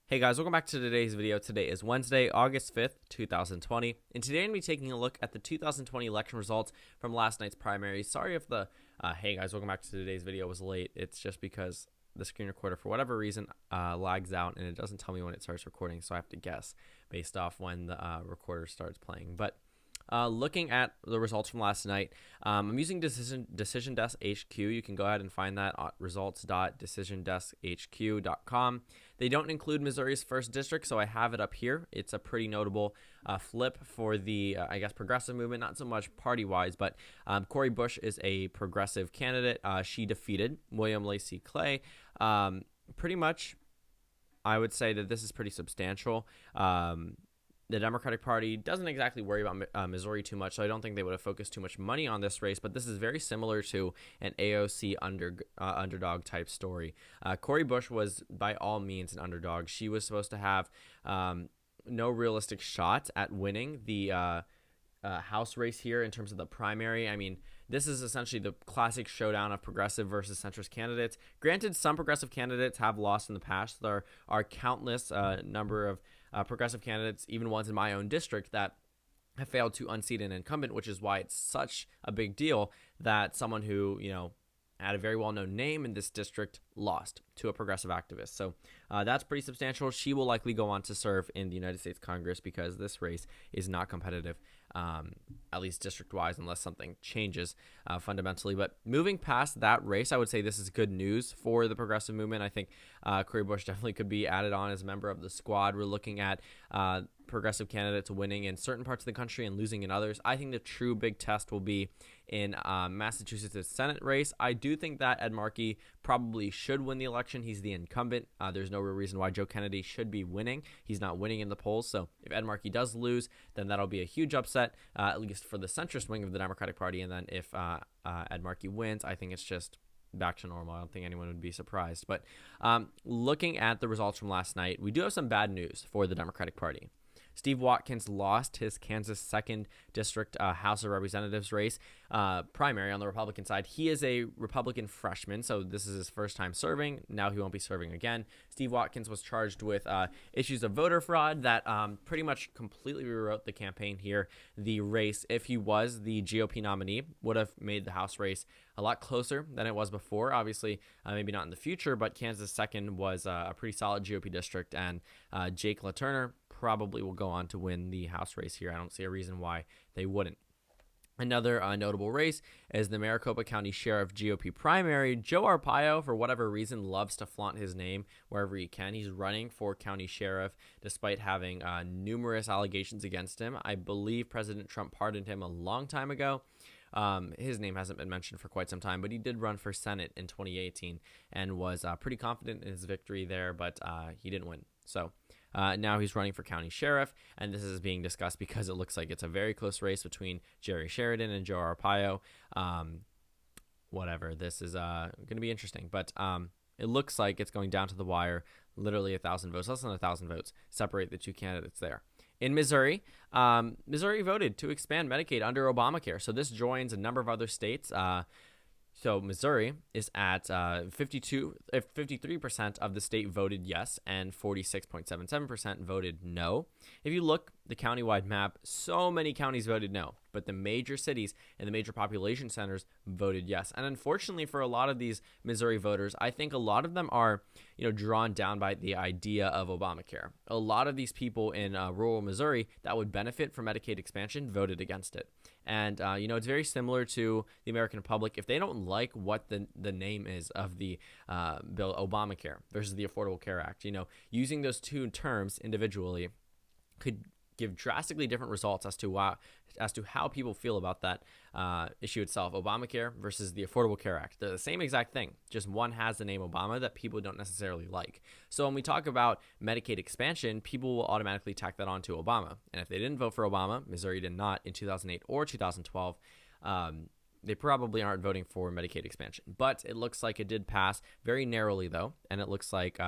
Hey guys, welcome back to today's video. Today is Wednesday, August 5th, 2020, and today I'm going to be taking a look at the 2020 election results from last night's primary. Sorry if the, hey guys, welcome back to today's video was late. It's just because the screen recorder, for whatever reason, lags out and it doesn't tell me when it starts recording, so I have to guess based off when the recorder starts playing. But looking at the results from last night, I'm using Decision Desk HQ. You can go ahead and find that at results.decisiondeskhq.com. They don't include Missouri's 1st district, so I have it up here. It's a pretty notable flip for the, progressive movement, not so much party-wise, but Cori Bush is a progressive candidate. She defeated William Lacey Clay. Pretty much, I would say that this is pretty substantial. The Democratic Party doesn't exactly worry about Missouri too much, so I don't think they would have focused too much money on this race, but this is very similar to an AOC underdog type story. Cori Bush was by all means an underdog. She was supposed to have no realistic shot at winning the House race here in terms of the primary. I mean, this is essentially the classic showdown of progressive versus centrist candidates. Granted, some progressive candidates have lost in the past. There are countless number of progressive candidates, even ones in my own district, that have failed to unseat an incumbent, which is why it's such a big deal that someone who, had a very well-known name in this district lost to a progressive activist. So that's pretty substantial. She will likely go on to serve in the United States Congress because this race is not competitive, at least district-wise, unless something changes fundamentally. But moving past that race, I would say this is good news for the progressive movement. I think Cori Bush definitely could be added on as a member of the squad. We're looking at progressive candidates winning in certain parts of the country and losing in others. I think the true big test will be in Massachusetts' Senate race. I do think that Ed Markey probably should win the election. He's the incumbent. There's no real reason why Joe Kennedy should be winning. He's not winning in the polls. So if Ed Markey does lose, then that'll be a huge upset, at least for the centrist wing of the Democratic Party. And then if Ed Markey wins, I think it's just back to normal. I don't think anyone would be surprised. But looking at the results from last night, we do have some bad news for the Democratic Party. Steve Watkins lost his Kansas 2nd District House of Representatives race primary on the Republican side. He is a Republican freshman, so this is his first time serving. Now he won't be serving again. Steve Watkins was charged with issues of voter fraud that pretty much completely rewrote the campaign here. The race, if he was the GOP nominee, would have made the House race a lot closer than it was before. Obviously, maybe not in the future, but Kansas 2nd was a pretty solid GOP district, and Jake LaTurner probably will go on to win the House race here. I don't see a reason why they wouldn't. Another notable race is the Maricopa County Sheriff GOP primary. Joe Arpaio, for whatever reason, loves to flaunt his name wherever he can. He's running for county sheriff despite having numerous allegations against him. I believe President Trump pardoned him a long time ago. His name hasn't been mentioned for quite some time, but he did run for Senate in 2018 and was pretty confident in his victory there, but he didn't win. So now he's running for county sheriff, and this is being discussed because it looks like it's a very close race between Jerry Sheridan and Joe Arpaio. This is going to be interesting, but it looks like it's going down to the wire. Literally 1,000 votes, less than 1,000 votes, separate the two candidates there. In Missouri, Missouri voted to expand Medicaid under Obamacare, so this joins a number of other states. So Missouri is at 53% of the state voted yes, and 46.77% voted no. If you look the countywide map, so many counties voted no, but the major cities and the major population centers voted yes. And unfortunately for a lot of these Missouri voters, I think a lot of them are, drawn down by the idea of Obamacare. A lot of these people in rural Missouri that would benefit from Medicaid expansion voted against it. And, it's very similar to the American public. If they don't like what the name is of the bill, Obamacare versus the Affordable Care Act, using those two terms individually could give drastically different results as to how people feel about that issue itself. Obamacare versus the Affordable Care Act. They're the same exact thing, just one has the name Obama that people don't necessarily like. So when we talk about Medicaid expansion, people will automatically tack that onto Obama. And if they didn't vote for Obama, Missouri did not in 2008 or 2012, they probably aren't voting for Medicaid expansion. But it looks like it did pass very narrowly, though, and it looks like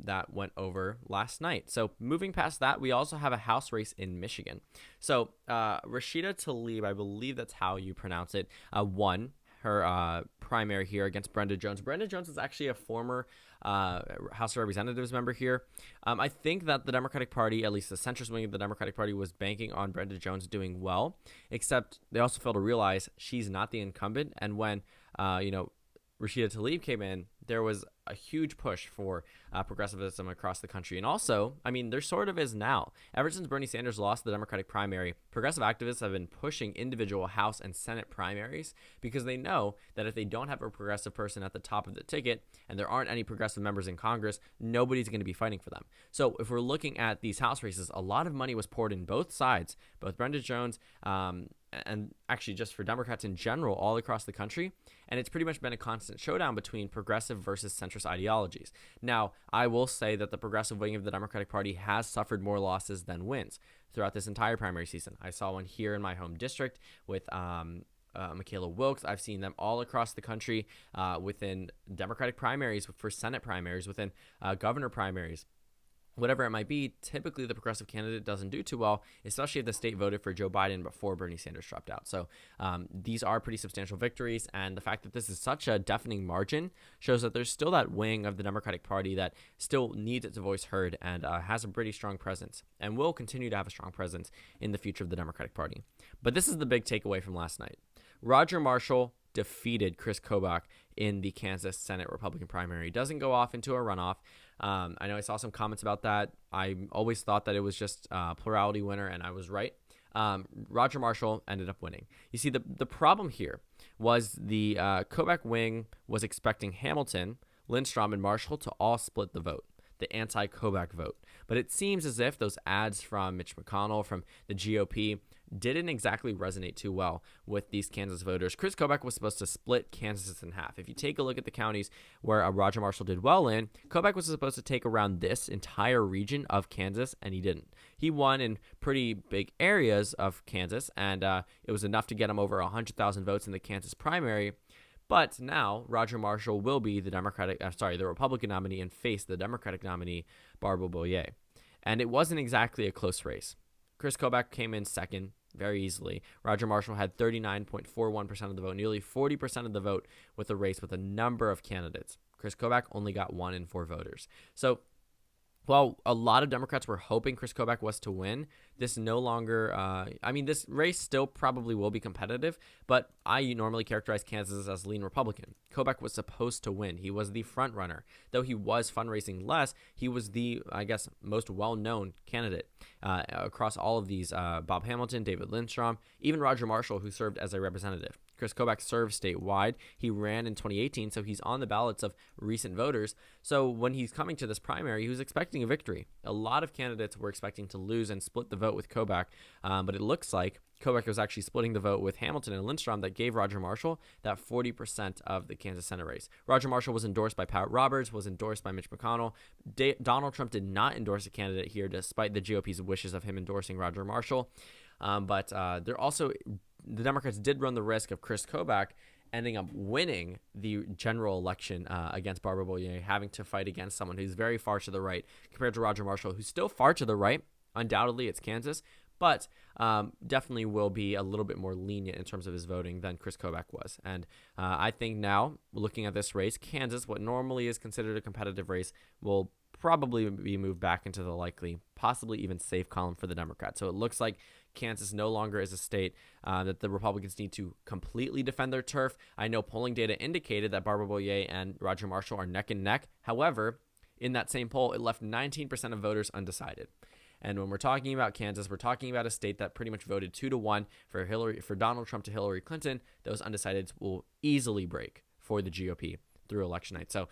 that went over last night. So moving past that, we also have a House race in Michigan. So Rashida Tlaib, I believe that's how you pronounce it, won her primary here against Brenda Jones. Brenda Jones is actually a former House of Representatives member here. I think that the Democratic Party, at least the centrist wing of the Democratic Party, was banking on Brenda Jones doing well, except they also failed to realize she's not the incumbent. And when, Rashida Tlaib came in, there was a huge push for progressivism across the country. And also, there sort of is now. Ever since Bernie Sanders lost the Democratic primary, progressive activists have been pushing individual House and Senate primaries because they know that if they don't have a progressive person at the top of the ticket and there aren't any progressive members in Congress, nobody's going to be fighting for them. So if we're looking at these House races, a lot of money was poured in both sides, both Brenda Jones and actually just for Democrats in general all across the country. And it's pretty much been a constant showdown between progressive versus centrist ideologies. Now, I will say that the progressive wing of the Democratic Party has suffered more losses than wins throughout this entire primary season. I saw one here in my home district with Michaela Wilkes. I've seen them all across the country within Democratic primaries, for Senate primaries, within governor primaries. Whatever it might be, typically the progressive candidate doesn't do too well, especially if the state voted for Joe Biden before Bernie Sanders dropped out. So these are pretty substantial victories, and the fact that this is such a deafening margin shows that there's still that wing of the Democratic Party that still needs its voice heard and has a pretty strong presence and will continue to have a strong presence in the future of the Democratic Party. But this is the big takeaway from last night. Roger Marshall defeated Chris Kobach in the Kansas Senate Republican primary. He doesn't go off into a runoff. I know I saw some comments about that. I always thought that it was just a plurality winner, and I was right. Roger Marshall ended up winning. You see, the problem here was the Kobach wing was expecting Hamilton, Lindstrom, and Marshall to all split the vote, the anti-Kobach vote. But it seems as if those ads from Mitch McConnell, from the GOP, didn't exactly resonate too well with these Kansas voters. Chris Kobach was supposed to split Kansas in half. If you take a look at the counties where Roger Marshall did well in, Kobach was supposed to take around this entire region of Kansas, and he didn't. He won in pretty big areas of Kansas, and it was enough to get him over 100,000 votes in the Kansas primary. But now Roger Marshall will be the Republican nominee and face the Democratic nominee, Barbara Boyer. And it wasn't exactly a close race. Chris Kobach came in second very easily. Roger Marshall had 39.41% of the vote, nearly 40% of the vote with a race with a number of candidates. Chris Kobach only got 1 in 4 voters. So while a lot of Democrats were hoping Chris Kobach was to win, this no longer, this race still probably will be competitive, but I normally characterize Kansas as lean Republican. Kobach was supposed to win. He was the front runner. Though he was fundraising less, he was the, most well-known candidate across all of these, Bob Hamilton, David Lindstrom, even Roger Marshall, who served as a representative. Chris Kobach served statewide. He ran in 2018, so he's on the ballots of recent voters. So when he's coming to this primary, he was expecting a victory. A lot of candidates were expecting to lose and split the vote with Kobach, but it looks like Kobach was actually splitting the vote with Hamilton and Lindstrom that gave Roger Marshall that 40% of the Kansas Senate race. Roger Marshall was endorsed by Pat Roberts, was endorsed by Mitch McConnell. Donald Trump did not endorse a candidate here despite the GOP's wishes of him endorsing Roger Marshall. But the Democrats did run the risk of Chris Kobach ending up winning the general election against Barbara Boyer, having to fight against someone who's very far to the right compared to Roger Marshall, who's still far to the right. Undoubtedly, it's Kansas, but definitely will be a little bit more lenient in terms of his voting than Chris Kobach was. And I think now, looking at this race, Kansas, what normally is considered a competitive race, will probably be moved back into the likely, possibly even safe column for the Democrats. So it looks like Kansas no longer is a state that the Republicans need to completely defend their turf. I know polling data indicated that Barbara Boyer and Roger Marshall are neck and neck. However, in that same poll, it left 19% of voters undecided. And when we're talking about Kansas, we're talking about a state that pretty much voted 2-1 for Donald Trump to Hillary Clinton. Those undecideds will easily break for the GOP through election night. So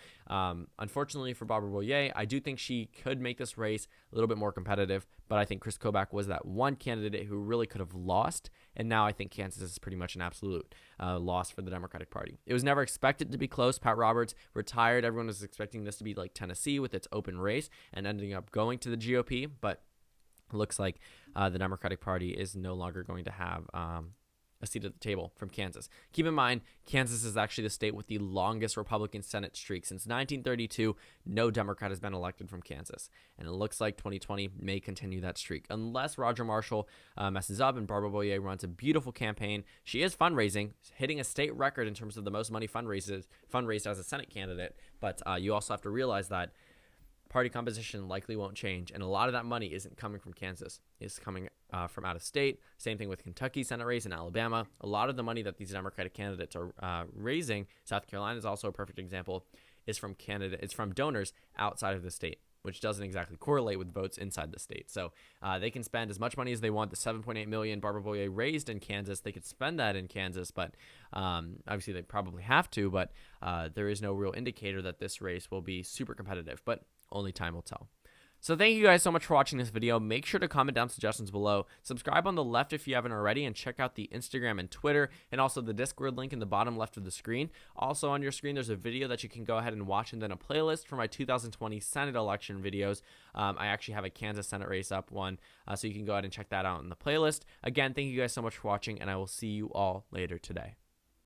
unfortunately for Barbara Boyer, I do think she could make this race a little bit more competitive, but I think Chris Kobach was that one candidate who really could have lost, and now I think Kansas is pretty much an absolute loss for the Democratic Party. It was never expected to be close. Pat Roberts retired. Everyone was expecting this to be like Tennessee with its open race and ending up going to the GOP, but it looks like the Democratic Party is no longer going to have a seat at the table from Kansas. Keep in mind, Kansas is actually the state with the longest Republican Senate streak. Since 1932, no Democrat has been elected from Kansas. And it looks like 2020 may continue that streak. Unless Roger Marshall messes up and Barbara Boyer runs a beautiful campaign. She is fundraising, hitting a state record in terms of the most money fundraised as a Senate candidate. But you also have to realize that party composition likely won't change, and a lot of that money isn't coming from Kansas. It's coming from out of state. Same thing with Kentucky Senate race in Alabama. A lot of the money that these Democratic candidates are raising, South Carolina is also a perfect example, is from it's from donors outside of the state, which doesn't exactly correlate with votes inside the state. So they can spend as much money as they want. The $7.8 million Barbara Boyer raised in Kansas, they could spend that in Kansas, but obviously they probably have to. But there is no real indicator that this race will be super competitive. But only time will tell. So thank you guys so much for watching this video. Make sure to comment down suggestions below. Subscribe on the left if you haven't already, and check out the Instagram and Twitter, and also the Discord link in the bottom left of the screen. Also on your screen, there's a video that you can go ahead and watch, and then a playlist for my 2020 Senate election videos. I actually have a Kansas Senate race up one, so you can go ahead and check that out in the playlist. Again, thank you guys so much for watching, and I will see you all later today.